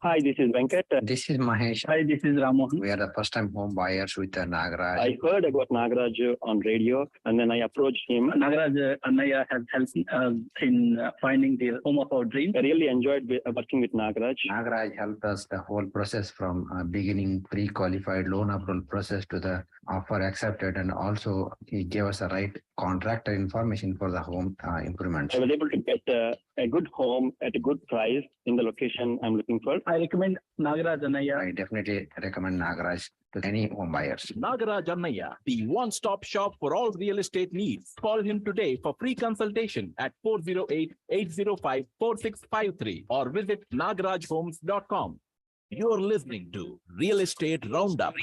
Hi, this is Venkat. This is Mahesh. Hi, this is Ramohan. We are the first-time home buyers with Nagaraj. I heard about Nagaraj on radio, and then I approached him. Nagaraj Annaya has helped us in finding the home of our dreams. I really enjoyed working with Nagaraj. Nagaraj helped us the whole process from beginning pre-qualified loan approval process to the offer accepted, and also he gave us the right contractor information for the home improvements. I was able to get a good home at a good price in the location I'm looking for. I recommend Nagaraj Annaya. I definitely recommend Nagaraj to any home buyers. Nagaraj Annaya, the one-stop shop for all real estate needs. Call him today for free consultation at 408-805-4653 or visit nagarajhomes.com. You're listening to Real Estate Roundup.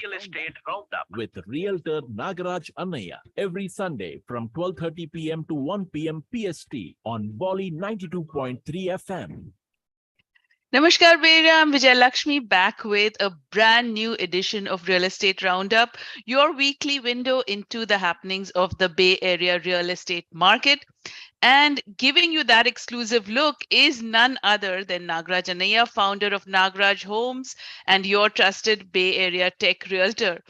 With Realtor Nagaraj Annaya every Sunday from 12:30 p.m. to 1 p.m. PST on Bolly 92.3 FM. Namaskar, Beria. I'm Vijay Lakshmi back with a brand new edition of Real Estate Roundup, your weekly window into the happenings of the Bay Area real estate market. And giving you that exclusive look is none other than Nagaraj Annaya, founder of Nagaraj Homes and your trusted Bay Area tech realtor.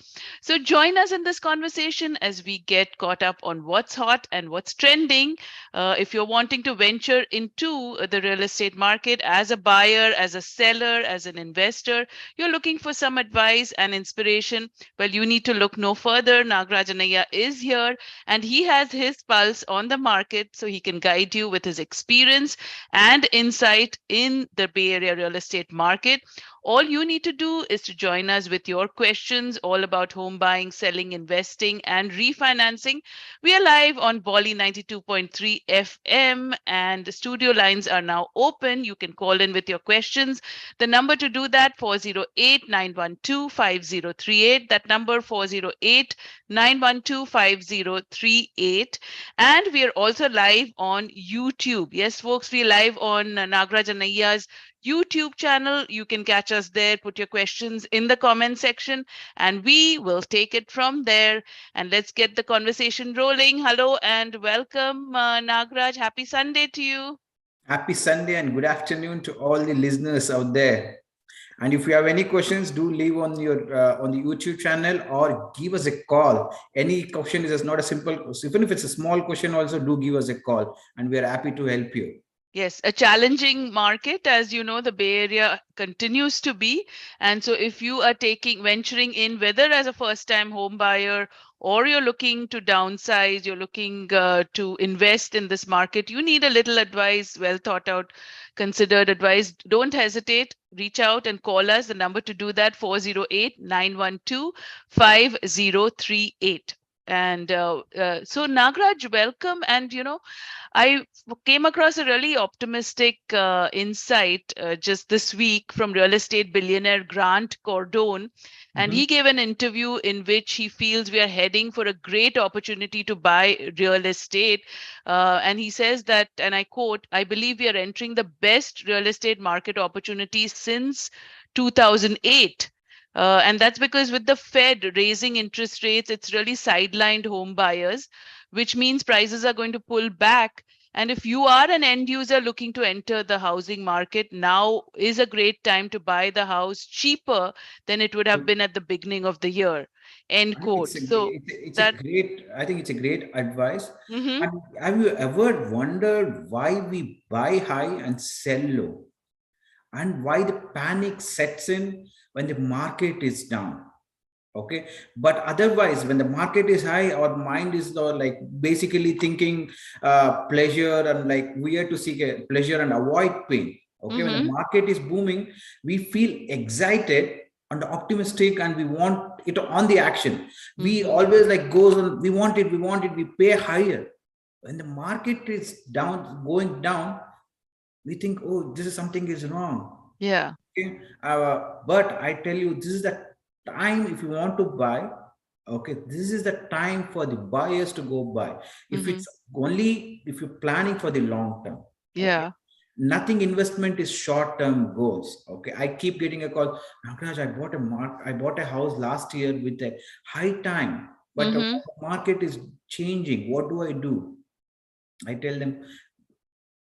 So join us in this conversation as we get caught up on what's hot and what's trending. If you're wanting to venture into the real estate market as a buyer, as a seller, as an investor, you're looking for some advice and inspiration, well, you need to look no further. Nagaraj Annaya is here and he has his pulse on the market, so he can guide you with his experience and insight in the Bay Area real estate market. All you need to do is to join us with your questions all about home buying, selling, investing, and refinancing. We are live on Bolly 92.3 FM and the studio lines are now open. You can call in with your questions. The number to do that, 408-912-5038. That number, 408-912-5038. And we are also live on YouTube. Yes, folks, we're live on Nagaraj Annaya's YouTube channel. You can catch us there. Put your questions in the comment section and we will take it from there. And let's get the conversation rolling. Hello and welcome, Nagaraj. Happy Sunday to you. Happy Sunday and good afternoon to all the listeners out there. And if you have any questions, do leave on your on the YouTube channel or give us a call. Any question is just not a simple, even if it's a small question, also do give us a call and we are happy to help you. Yes, a challenging market, as you know, the Bay Area continues to be. And so if you are venturing in, whether as a first-time home buyer or you're looking to downsize, you're looking to invest in this market, you need a little advice, well thought out, considered advice. Don't hesitate. Reach out and call us. The number to do that, 408-912-5038. And so Nagaraj, welcome. And, you know, I came across a really optimistic insight just this week from real estate billionaire Grant Cardone. And he gave an interview in which he feels we are heading for a great opportunity to buy real estate. And he says that, and I quote, "I believe we are entering the best real estate market opportunity since 2008. And that's because with the Fed raising interest rates, it's really sidelined home buyers, which means prices are going to pull back. And if you are an end user looking to enter the housing market, now is a great time to buy the house cheaper than it would have been at the beginning of the year." End quote. It's a great, I think it's a great advice. Mm-hmm. And have you ever wondered why we buy high and sell low? And why the panic sets in when the market is down? Okay, but otherwise when the market is high, our mind is like basically thinking pleasure and like we are to seek a pleasure and avoid pain. Okay, when the market is booming, we feel excited and optimistic and we want it on the action. We always like goes on, we want it, we pay higher. When the market is down, going down, we think, oh, this is something is wrong. Yeah. Okay? But I tell you, this is the time if you want to buy. Okay, this is the time for the buyers to go buy. If it's only if you're planning for the long term. Yeah. Okay? Nothing investment is short-term goals. Okay, I keep getting a call. Nagaraj, I bought a house last year with a high time, but the market is changing. What do? I tell them,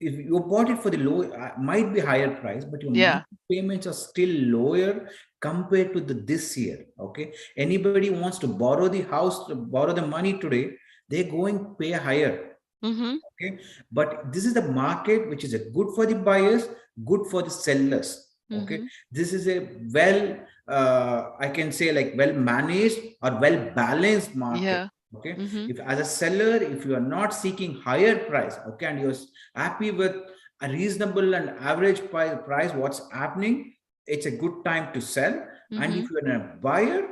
if you bought it for the low, might be higher price, but your Yeah. monthly payments are still lower compared to this year. Okay, anybody wants to borrow the house, to borrow the money today, they're going pay higher. Mm-hmm. Okay, but this is the market which is a good for the buyers, good for the sellers. Okay, Mm-hmm. this is a well, I can say like well managed or well balanced market. Yeah. Okay, Mm-hmm. if as a seller, if you are not seeking higher price, okay, and you're happy with a reasonable and average price, what's happening, it's a good time to sell. And if Mm-hmm. you're a buyer,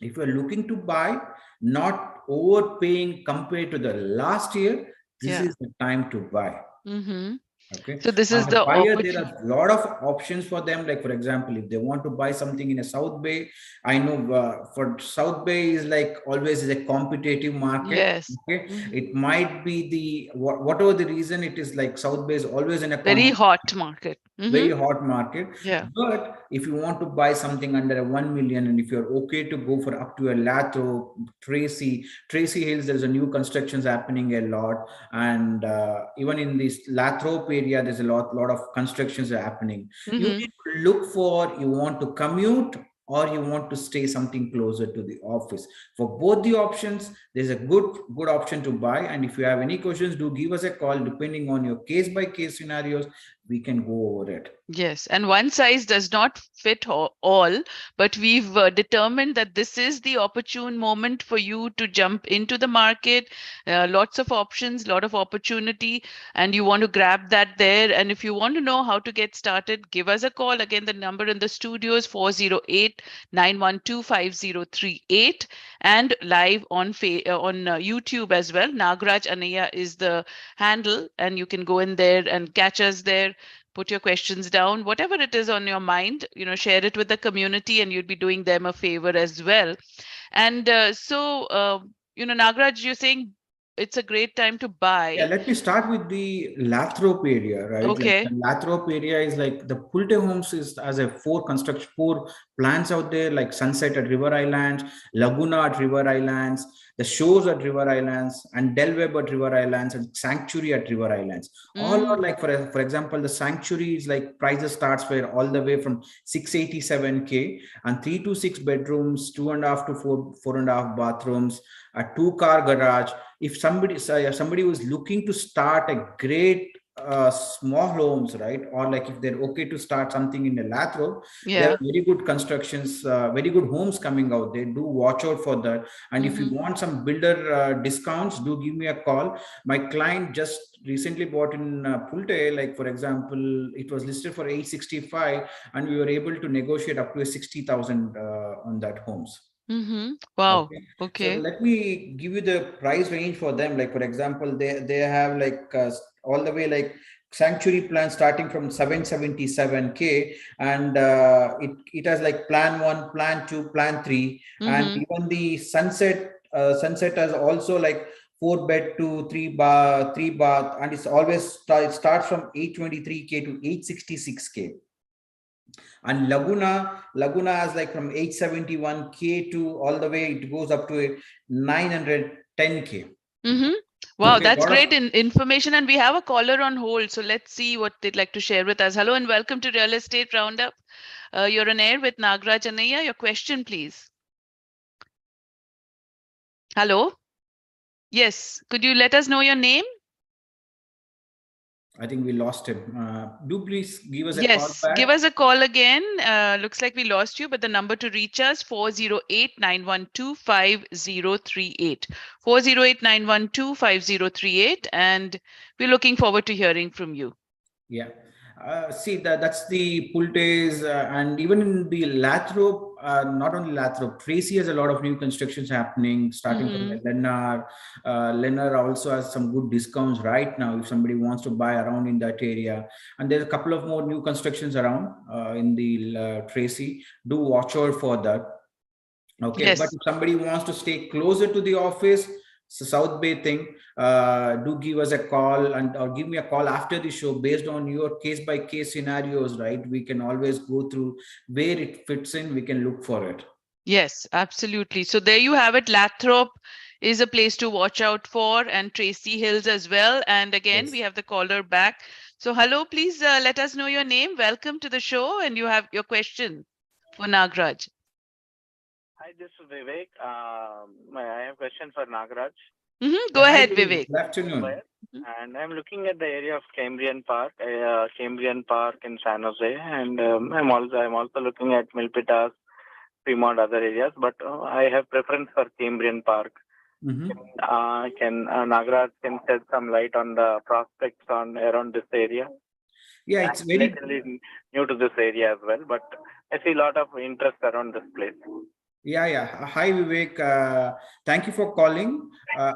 if you're looking to buy, not overpaying compared to the last year, this Yeah. is the time to buy. Mm-hmm. Okay, So this is as a the buyer, there opportunity. are a lot of options for them. Like for example, if they want to buy something in a South Bay, I know for South Bay is like always is a competitive market. Yes. Okay, Mm-hmm. it might be the whatever the reason, it is like South Bay is always in a Very hot market. very Mm-hmm. hot market. Yeah. But if you want to buy something under a 1 million, and if you're okay to go for up to a Lato, Tracy Hills, there's a new constructions happening a lot. And even in this Lathrop area, there's a lot of constructions are happening. You Mm-hmm. need to look for, you want to commute or you want to stay something closer to the office. For both the options, there's a good option to buy. And if you have any questions, do give us a call. Depending on your case by case scenarios, we can go over it. Yes, and one size does not fit all, but we've determined that this is the opportune moment for you to jump into the market. Lots of options, lot of opportunity, and you want to grab that there. And if you want to know how to get started, give us a call. Again, the number in the studio is 408-912-5038 and live on YouTube as well. Nagraj Anaya is the handle, and you can go in there and catch us there. Put your questions down, whatever it is on your mind, share it with the community, and you'd be doing them a favor as well. And Nagraj, you're saying it's a great time to buy. Yeah, let me start with the Lathrop area, right? Like Okay. the Lathrop area is like the Pulte Homes is as a four plants out there, like Sunset at River Islands, Laguna at River Islands, the Shores at River Islands, and Del Webb at River Islands, and Sanctuary at River Islands. All are like, for example, the Sanctuary is like prices starts for all the way from 687K, and 3 to 6 bedrooms, 2.5 to 4.5 bathrooms, a 2-car garage. If somebody was looking to start a great small homes, right, or like if they're okay to start something in a Lathrop, there are very good constructions, very good homes coming out there. Do watch out for that. And if you want some builder discounts, do give me a call. My client just recently bought in Pulte, like for example, it was listed for 865, and we were able to negotiate up to a 60,000 on that homes. Wow. So let me give you the price range for them. Like for example, they have like all the way like Sanctuary plan starting from 777K, and it has like plan 1, plan 2, plan 3, and even the Sunset has also like 4-bed to 3-bath, and it's always it starts from 823K to 866K. And Laguna has like from 871K to all the way it goes up to 910K. Wow, that's great information. And we have a caller on hold, so let's see what they'd like to share with us. Hello and welcome to Real Estate Roundup. You're on air with Nagraj Anaya. Your question, please. Hello. Yes, could you let us know your name? I think we lost him. Do please give us a call back. Yes, give us a call again. Looks like we lost you, but the number to reach us, 408-912-5038. 408-912-5038. And we're looking forward to hearing from you. Yeah. See, that's the Pultes, and even in the Lathrop, not only Lathrop, Tracy has a lot of new constructions happening, starting from the Lennar. Lennar also has some good discounts right now if somebody wants to buy around in that area. And there's a couple of more new constructions around in the Tracy. Do watch out for that. Okay, yes. But if somebody wants to stay closer to the office, it's a South Bay thing, do give us a call or give me a call after the show based on your case by case scenarios, right? We can always go through where it fits in. We can look for it. Yes, absolutely. So there you have it. Lathrop is a place to watch out for, and Tracy Hills as well. And again, Yes. we have the caller back. So hello, please let us know your name. Welcome to the show, and you have your question for Nagraj. Hi, this is Vivek. I have a question for Nagraj. Go Hi, ahead, Vivek. Vivek. Good afternoon. And I'm looking at the area of Cambrian Park in San Jose, and I'm also looking at Milpitas, Fremont, other areas. But I have preference for Cambrian Park. Mhm. Can Nagraj can shed some light on the prospects on around this area? Yeah, it's I'm very relatively new to this area as well, but I see a lot of interest around this place. Yeah. Hi, Vivek. Thank you for calling.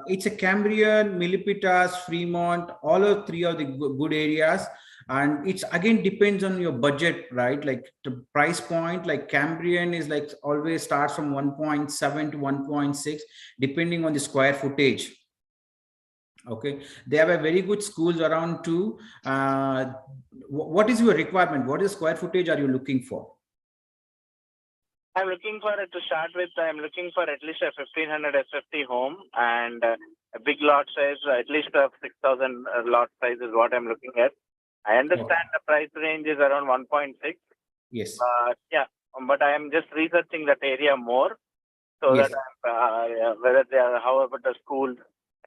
It's a Cambrian, Milipitas, Fremont, all of three of the good areas. And it's again depends on your budget, right? Like the price point, like Cambrian is like always starts from 1.7 to 1.6, depending on the square footage. Okay, they have a very good schools around too. What is your requirement? What is square footage are you looking for? I'm looking for it to start with. I'm looking for at least a 1500 S50 home and a big lot size, at least a 6000 lot size is what I'm looking at. I understand the price range is around 1.6. Yes. But I am just researching that area more so Yes. that whether they are, how about the schools,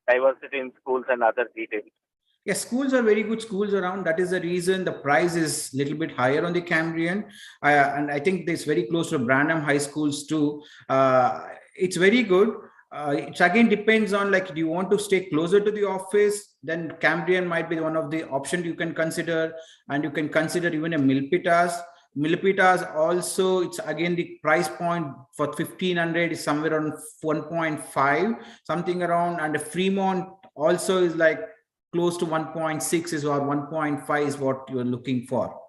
diversity in schools and other details. Yeah, schools are very good schools around. That is the reason the price is a little bit higher on the Cambrian. And I think it's very close to Branham High Schools too. It's very good. It again depends on like, do you want to stay closer to the office? Then Cambrian might be one of the options you can consider. And you can consider even a Milpitas. Milpitas also, it's again the price point for 1500 is somewhere around 1.5, something around. And a Fremont also is like close to 1.6 is or 1.5 is what you're looking for.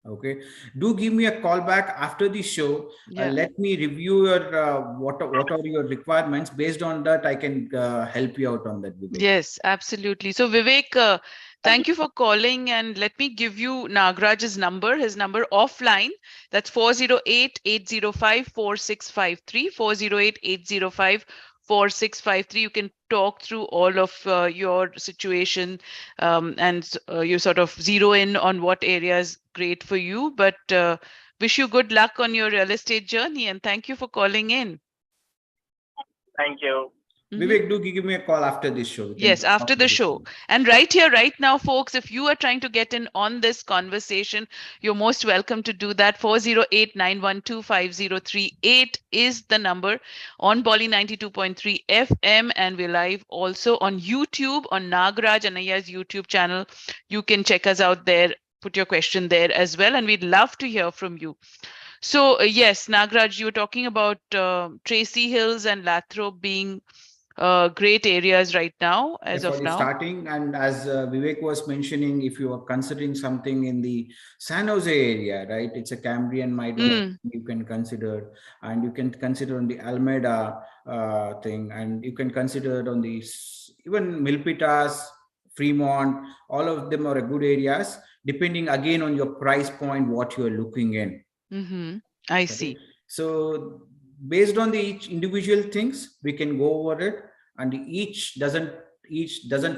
Okay, do give me a call back after the show. Let me review your what are your requirements. Based on that, I can help you out on that, Vivek. Yes, absolutely. So Vivek, thank you for calling, and let me give you Nagraj's number, his number offline. That's 408-805-4653, 408-805-4653. You can talk through all of your situation and you sort of zero in on what area is great for you. But wish you good luck on your real estate journey, and thank you for calling in. Thank you. Vivek, do give me a call after this show. Yes, after the show. And right here, right now, folks, if you are trying to get in on this conversation, you're most welcome to do that. 408-912-5038 is the number on Bolly 92.3 FM. And we're live also on YouTube, on Nagraj Annaya's YouTube channel. You can check us out there, put your question there as well. And we'd love to hear from you. So, yes, Nagraj, you were talking about Tracy Hills and Lathrop being great areas right now as of now. Starting, and as Vivek was mentioning, if you are considering something in the San Jose area, right, it's a Cambrian might you can consider, and you can consider on the Alameda thing, and you can consider on the even Milpitas, Fremont, all of them are good areas, depending again on your price point, what you are looking in. I see. So based on the each individual things, we can go over it, and each doesn't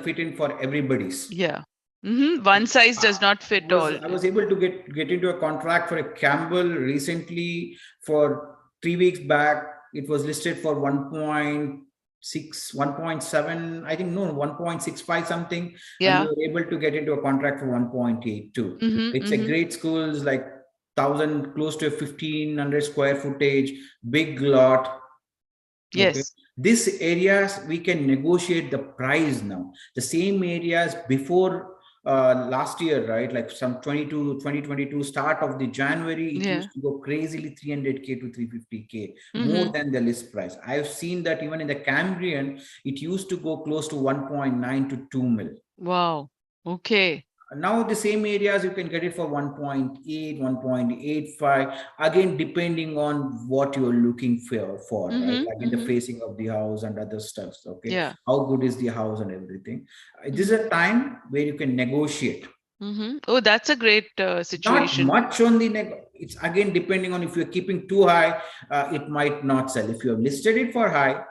fit in for everybody's. Yeah. One size does not fit all. I was able to get into a contract for a Campbell recently for 3 weeks back. It was listed for 1.6, 1.7, I think, no, 1.65 something. Yeah. And we were able to get into a contract for 1.82. It's a great schools, like 1,000, close to 1,500 square footage, big lot. Yes. Okay. These areas, we can negotiate the price now. The same areas before last year, right? Like some 2022 start of the January, it used to go crazily 300K to 350K, more than the list price. I've seen that even in the Cambrian, it used to go close to 1.9 to 2 mil. Wow. Okay. Now the same areas you can get it for 1.8, 1.85, again depending on what you're looking for, right? Like in the facing of the house and other stuff. Okay, how good is the house and everything. This is a time where you can negotiate. Oh, that's a great Not situation. much on the it's again depending on if you're keeping too high, it might not sell. If you have listed it for high,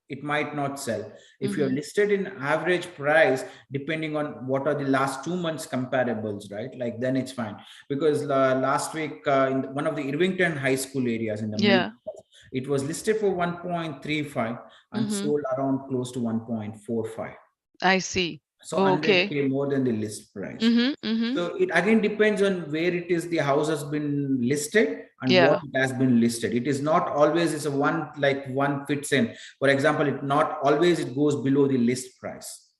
it might not sell. If you're listed in average price, depending on what are the last 2 months comparables, right? Like then it's fine. Because last week in one of the Irvington high school areas in the Yeah. it was listed for 1.35 and sold around close to 1.45. I see. So Oh, okay. 100K more than the list price. Mm-hmm. So it again depends on where it is the house has been listed and Yeah. what it has been listed. It is not always it's a one like one fits in. For example, it not always it goes below the list price.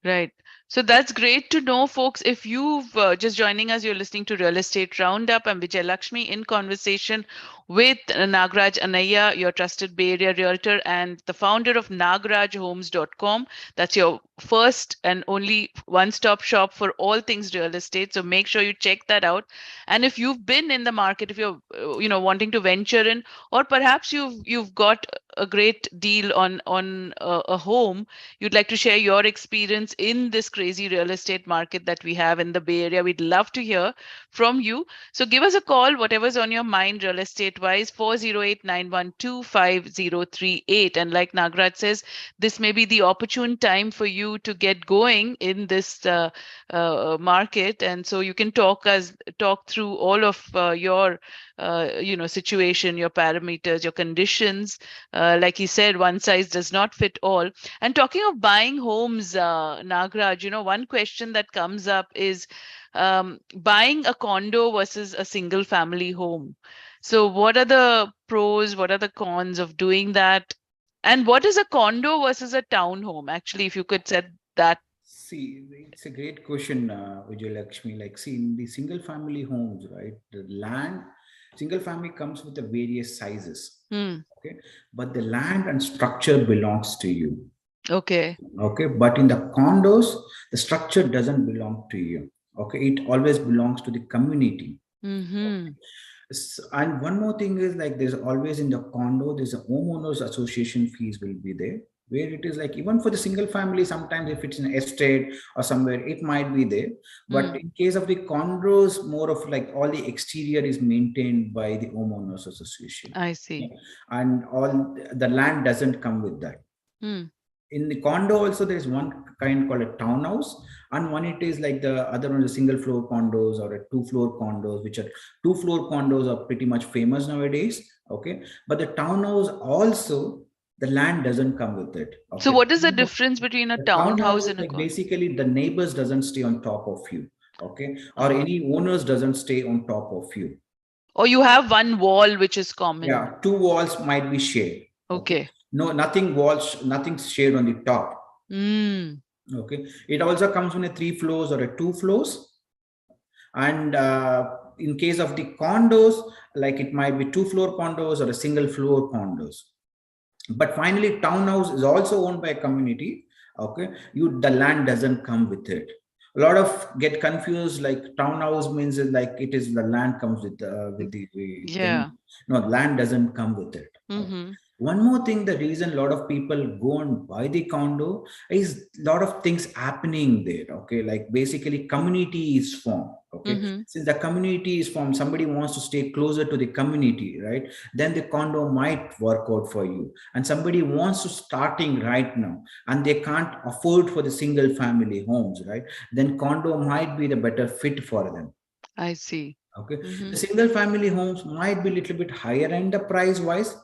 Right. So that's great to know, folks. If you've just joining us, you're listening to Real Estate Roundup. I'm Vijay Lakshmi in conversation with Nagraj Anaya, your trusted Bay Area realtor and the founder of nagrajhomes.com. That's your first and only one-stop shop for all things real estate. So make sure you check that out. And if you've been in the market, if you're wanting to venture in, or perhaps you've got a great deal on a home, you'd like to share your experience in this crazy real estate market that we have in the Bay Area, we'd love to hear from you. So give us a call, whatever's on your mind, real estate wise, 408-912-5038. And like Nagraj says, this may be the opportune time for you to get going in this market. And so you can talk through all of your situation, your parameters, your conditions. Like he said, one size does not fit all. And talking of buying homes, Nagraj, one question that comes up is buying a condo versus a single family home. So what are the pros? What are the cons of doing that? And what is a condo versus a townhome? Actually, if you could set that. See, it's a great question, Vijay Lakshmi. Like, see, in the single family homes, right, the land, single family comes with the various sizes. Okay, but the land and structure belongs to you. Okay. Okay, but in the condos, the structure doesn't belong to you. Okay, it always belongs to the community. And one more thing is like there's always in the condo, there's a homeowners association fees will be there, where it is like even for the single family, sometimes if it's an estate or somewhere, it might be there. But in case of the condos, more of like all the exterior is maintained by the homeowners association. I see. And all the land doesn't come with that. In the condo also there is one kind called a townhouse, and one it is like the other one is single floor condos or a 2-floor condos, which are 2-floor condos are pretty much famous nowadays. Okay, but the townhouse also the land doesn't come with it. Okay? So what is the difference between a townhouse and a like basically the neighbors doesn't stay on top of you. Okay, or any owners doesn't stay on top of you. Or you have one wall which is common. Yeah, 2 walls might be shared. Okay. No, nothing walls, nothing shared on the top. Okay. It also comes in a 3 floors or a 2 floors. And in case of the condos, like it might be 2-floor condos or a single floor condos. But finally, townhouse is also owned by a community. Okay. The land doesn't come with it. A lot of get confused, like townhouse means like it is the land comes with the no, land doesn't come with it. One more thing, the reason a lot of people go and buy the condo is a lot of things happening there. Okay, like basically community is formed. Okay, since the community is formed, somebody wants to stay closer to the community, right? Then the condo might work out for you. And somebody wants to starting right now and they can't afford for the single family homes, right? Then condo might be the better fit for them. I see. Okay, the single family homes might be a little bit higher end the price wise,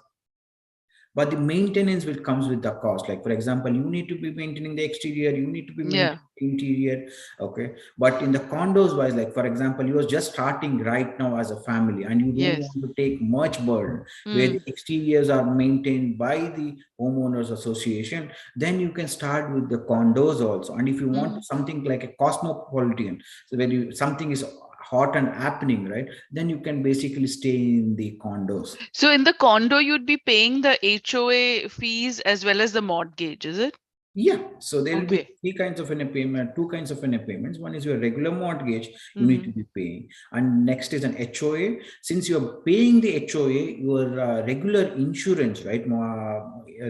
but the maintenance will comes with the cost. Like for example, you need to be maintaining the exterior, you need to be maintaining the interior. Okay, but in the condos wise, like for example, you are just starting right now as a family and you don't want to take much burden where the exteriors are maintained by the homeowners association, then you can start with the condos also. And if you want something like a cosmopolitan, so when something is hot and happening, right, then you can basically stay in the condos. So in the condo, you'd be paying the HOA fees as well as the mortgage, is it? Yeah, so there will be Okay. three kinds of an payment, two kinds of an payments. One is your regular mortgage you need to be paying, and next is an HOA. Since you're paying the HOA, your regular insurance, right?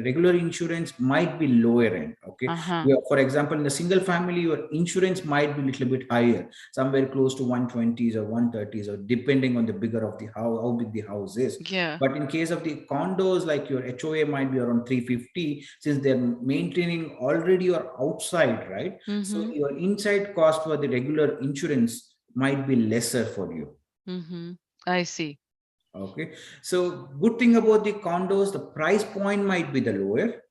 Regular insurance might be lower end. Okay, Uh-huh. for example, in a single family, your insurance might be a little bit higher, somewhere close to 120s or 130s, or depending on the bigger of the house, how big the house is. Yeah. But in case of the condos, like your HOA might be around 350, since they're maintaining already or outside, right? So your inside cost for the regular insurance might be lesser for you. I see. Okay, so good thing about the condos, the price point might be the lower,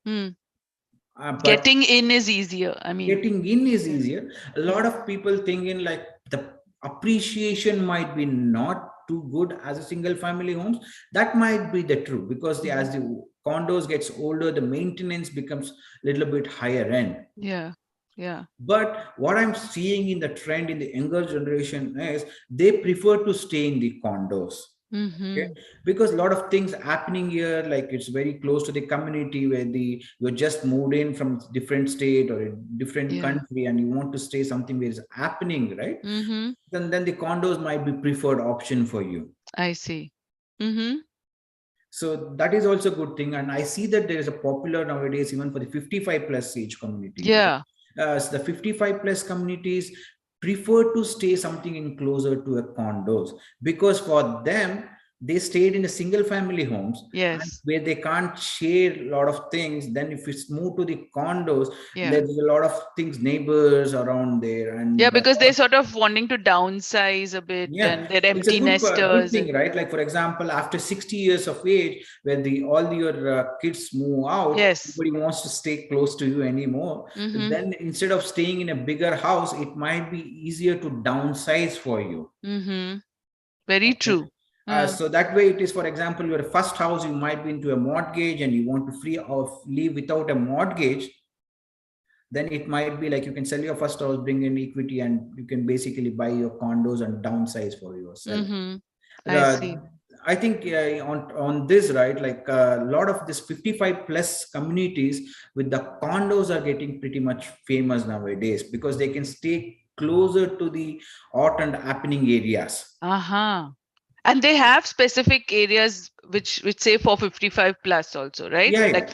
but Getting in is easier. I mean, getting in is easier. A lot of people thinking like the appreciation might be not too good as a single family homes. That might be the true, because as the condos gets older, the maintenance becomes a little bit higher end. yeah. But what I'm seeing in the trend in the younger generation is they prefer to stay in the condos. Okay, because a lot of things happening here, like it's very close to the community where you're just moved in from different state or a different country, and you want to stay something where it's happening, right? Then the condos might be preferred option for you. I see. So that is also a good thing, and I see that there is a popular nowadays even for the 55 plus age community. Yeah. So the 55 plus communities prefer to stay something in closer to a condos, because for them they stayed in a single family homes, Yes. where they can't share a lot of things. Then if it's moved to the condos, Yeah. there's a lot of things, neighbors around there, and Yeah, because they're sort of wanting to downsize a bit, and they're it's a empty good nesters. thing, right? Like for example, after 60 years of age, when all your kids move out, Yes. nobody wants to stay close to you anymore. Then instead of staying in a bigger house, it might be easier to downsize for you. Very true. So that way it is, for example, your first house, you might be into a mortgage and you want to leave without a mortgage. Then it might be like you can sell your first house, bring in equity, and you can basically buy your condos and downsize for yourself. I see. I think on this, right, like a lot of this 55 plus communities with the condos are getting pretty much famous nowadays, because they can stay closer to the hot and happening areas. And they have specific areas which say for 55 plus also, right? Yeah. Like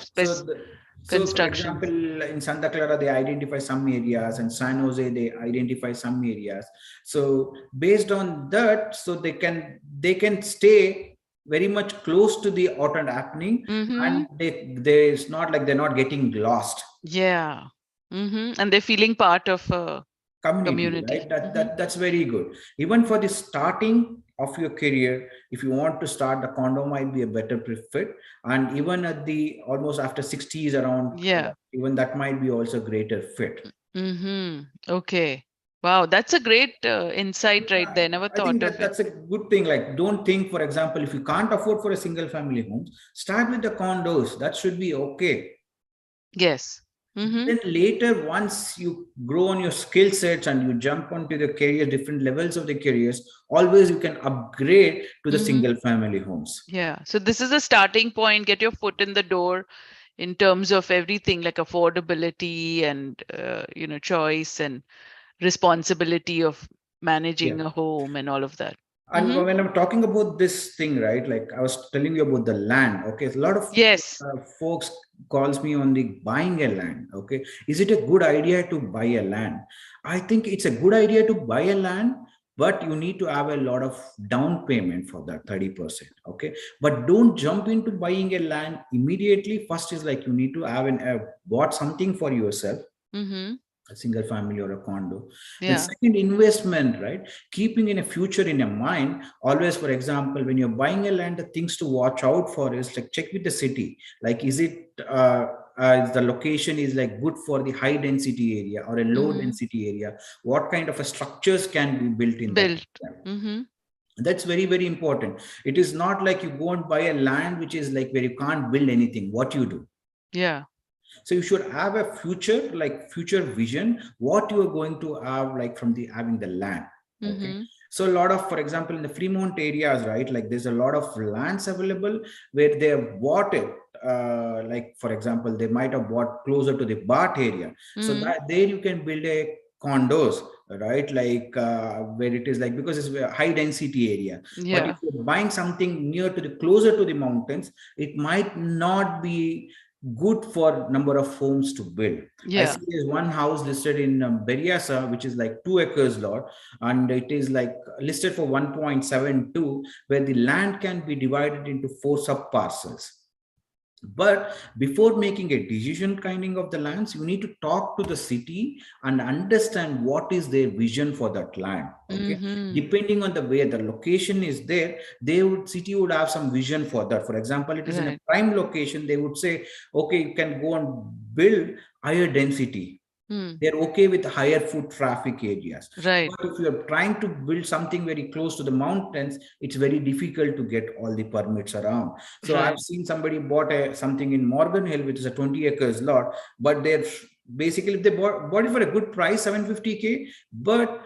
So for example, in Santa Clara, they identify some areas, and San Jose, they identify some areas. So based on that, so they can stay very much close to the hot and happening, and it's not like they're not getting lost. Yeah. And they're feeling part of a community. Right? That's very good. Even for the starting of your career, if you want to start, the condo might be a better fit, and even at the almost after 60s around, even that might be also a greater fit. Okay. Wow, that's a great insight right there. Never thought of it. That's a good thing. Like, don't think, for example, if you can't afford for a single family homes, start with the condos. That should be okay. Yes. Then later, once you grow on your skill sets and you jump onto the career, different levels of the careers, always you can upgrade to the single family homes. Yeah. So this is a starting point. Get your foot in the door in terms of everything, like affordability and choice and responsibility of managing a home and all of that. And when I'm talking about this thing, right, like I was telling you about the land. Okay, a lot of folks calls me on the buying a land. Okay, is it a good idea to buy a land? I think it's a good idea to buy a land, but you need to have a lot of down payment for that 30%. Okay, but don't jump into buying a land immediately. First is like you need to have bought something for yourself. A single family or a condo. The second, investment, right? Keeping in a future in your mind, always, for example, when you're buying a land, the things to watch out for is like check with the city. Like, is it the location is like good for the high density area or a low density area? What kind of a structures can be built in that? That's very, very important. It is not like you go and buy a land which is like where you can't build anything. What you do? Yeah. So you should have a future vision, what you are going to have, like from having the land. Okay. So a lot of, for example, in the Fremont areas, right, like there's a lot of lands available where they have bought it like for example, they might have bought closer to the BART area. So Mhm. that there you can build a condos, right? Like where it is like, because it's a high density area. But Yeah. if you're buying something near to the closer to the mountains, it might not be good for number of homes to build. I Yeah. see there's one house listed in Berryassa, which is like 2 acres lot, and it is like listed for 1.72, where the land can be divided into 4 sub parcels. But before making a decision kinding of the lands, you need to talk to the city and understand what is their vision for that land. Okay, Mhm. depending on the way the location is there, city would have some vision for that. For example, it is in a Right. prime location, they would say, okay, you can go and build higher density. Hmm. They're okay with higher foot traffic areas. Right. But if you're trying to build something very close to the mountains, it's very difficult to get all the permits around. So I've Right. seen somebody bought something in Morgan Hill, which is a 20 acres lot, but they're basically, they bought it for a good price, 750K, but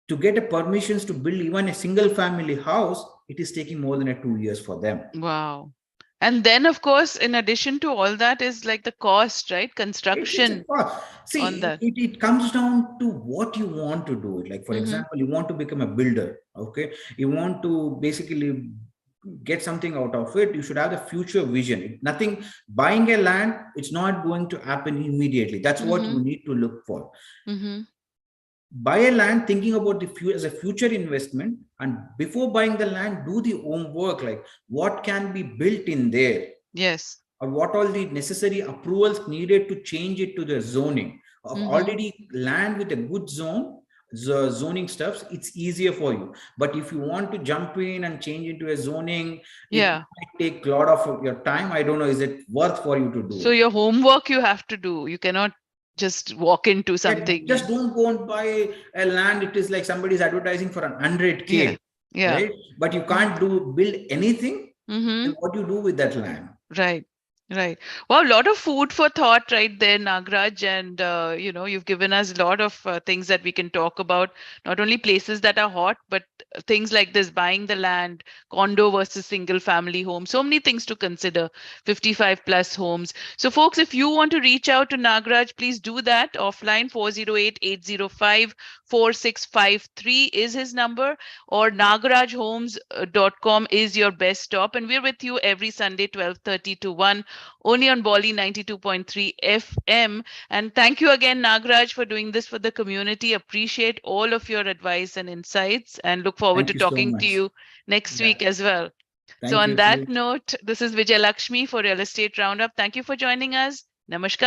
to get a permissions to build even a single family house, it is taking more than 2 years for them. Wow. And then, of course, in addition to all that is like the cost, right? It's a Construction cost. on See, that. it comes down to what you want to do. Like, for Mhm. example, you want to become a builder, okay? You want to basically get something out of it. You should have the future vision. Nothing, buying a land, it's not going to happen immediately. That's what you Mhm. need to look for. Mhm. Buy a land thinking about the future as a future investment, and before buying the land, do the homework, like what can be built in there, Yes. or what all the necessary approvals needed to change it to the zoning. Of Mhm. already land with a good zoning stuffs, it's easier for you. But if you want to jump in and change into a zoning, it Yeah. might take a lot of your time. I don't know, is it worth for you to do So it? your homework you have to do. You cannot just walk into something Just and don't go and buy a land. It is like somebody's advertising for 100K, yeah. Yeah. right? But you can't build anything. Mm-hmm. Then what do you do with that land? Right. Right. Wow, a lot of food for thought right there, Nagraj. And, you've given us a lot of things that we can talk about, not only places that are hot, but things like this, buying the land, condo versus single family home, so many things to consider, 55 plus homes. So, folks, if you want to reach out to Nagraj, please do that offline. 408-805-4653 is his number, or nagrajhomes.com is your best stop. And we're with you every Sunday, 12:30 to 1, only on Bali 92.3 FM. And thank you again, Nagraj, for doing this for the community. Appreciate all of your advice and insights and look forward Thank to you so talking to much. you next Yeah. week as well. So Thank on you. that note, this is Vijay Lakshmi for Real Estate Roundup. Thank you for joining us. Namaskar.